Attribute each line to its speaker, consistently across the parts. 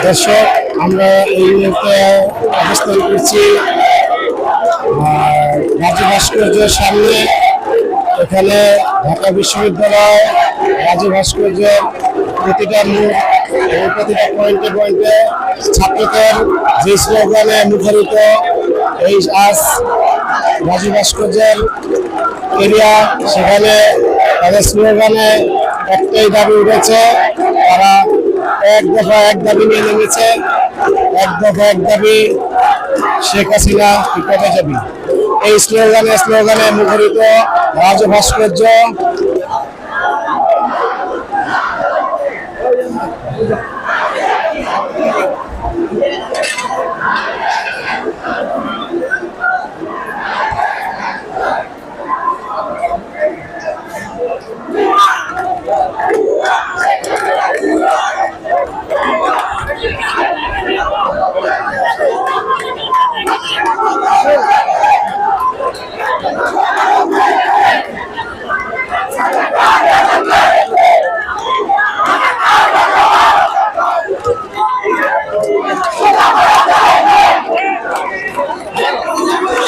Speaker 1: দর্শক, আমরা এই মুহূর্তে অবস্থান করছি রাজু ভাস্কর্যের সামনে। এখানে ঢাকা বিশ্ববিদ্যালয় রাজু ভাস্কর্যের প্রতিটা মুখ এবং প্রতিটা পয়েন্টে পয়েন্টে ছাত্রদের যে স্লোগানে মুখরিত এই আজ রাজু ভাস্কর্যের এরিয়া, সেখানে তাদের স্লোগানে একটাই দাবি উঠেছে, তারা এক দফা এক দাবি নিয়ে নেমেছে। এক দফা এক দাবি, শেখ হাসিনা কবে যাবি। এই স্লোগানে মুখরিত রাজু ভাস্কর্য।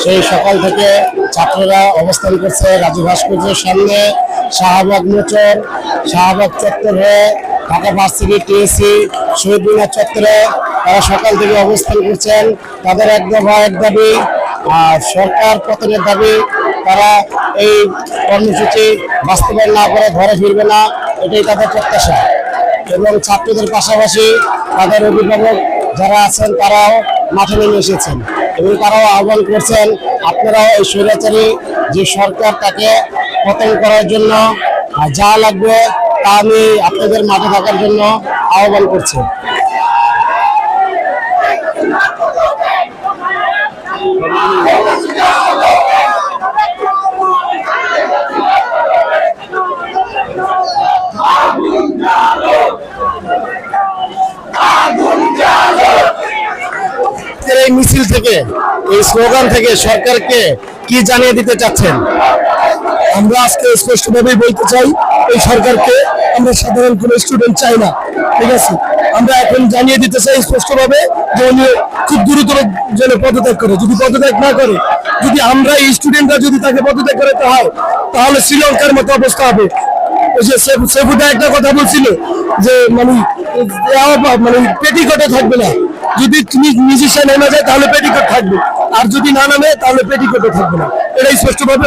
Speaker 1: সেই সকাল থেকে ছাত্ররা অবস্থান করছে রাজু ভাস্কর্যের সামনে। শাহবাগ মোচর, শাহবাগ চত্বর হয়ে ঢাকা ভার্সিটি, টিএসসি, শহীদ মিনার চত্বরে তারা সকাল থেকে অবস্থান করছেন। তাদের এক দফা এক দাবি, সরকার পতনের দাবি। তারা এই কর্মসূচি বাস্তবায়ন না করে ঘরে ফিরবে না, এটাই তাদের প্রত্যাশা। এবং ছাত্রদের পাশাপাশি তাদের অভিভাবক যারা আছেন তারাও মাঠে নেমে এসেছেন এবং তারাও আহ্বান করছেন, আপনারাও এই স্বৈরাচারী যে সরকার, তাকে পতন করার জন্য যা লাগবে তা আমি আপনাদের মাঠে থাকার জন্য আহ্বান করছি। এই মিছিল থেকে, এই স্লোগান থেকে সরকারকে কি জানিয়ে দিতে চাচ্ছেন?
Speaker 2: আমরা আজকে স্পষ্টভাবেই বলতে চাই, এই সরকারকে আমরা সাধারণ কোনো স্টুডেন্ট চাই না, ঠিক আছে? আমরা এখন জানিয়ে দিতে চাই স্পষ্টভাবে যে উনি খুব দ্রুত যেন পদত্যাগ করে। যদি পদত্যাগ না করে, যদি আমরা এই স্টুডেন্টরা যদি তাকে পদত্যাগ করাতে হয়, তাহলে শ্রীলঙ্কার মতো অবস্থা হবে। ওই যে সেফুদা একটা কথা বলছিল যে মানে পেটিকোটে থাকবে না, যদি তুমি মিউজিশিয়ান নেমে যায় তাহলে পেটিকোট থাকবে, আর যদি না নামে তাহলে পেটিকোটে থাকবে না। এটাই স্পষ্টভাবে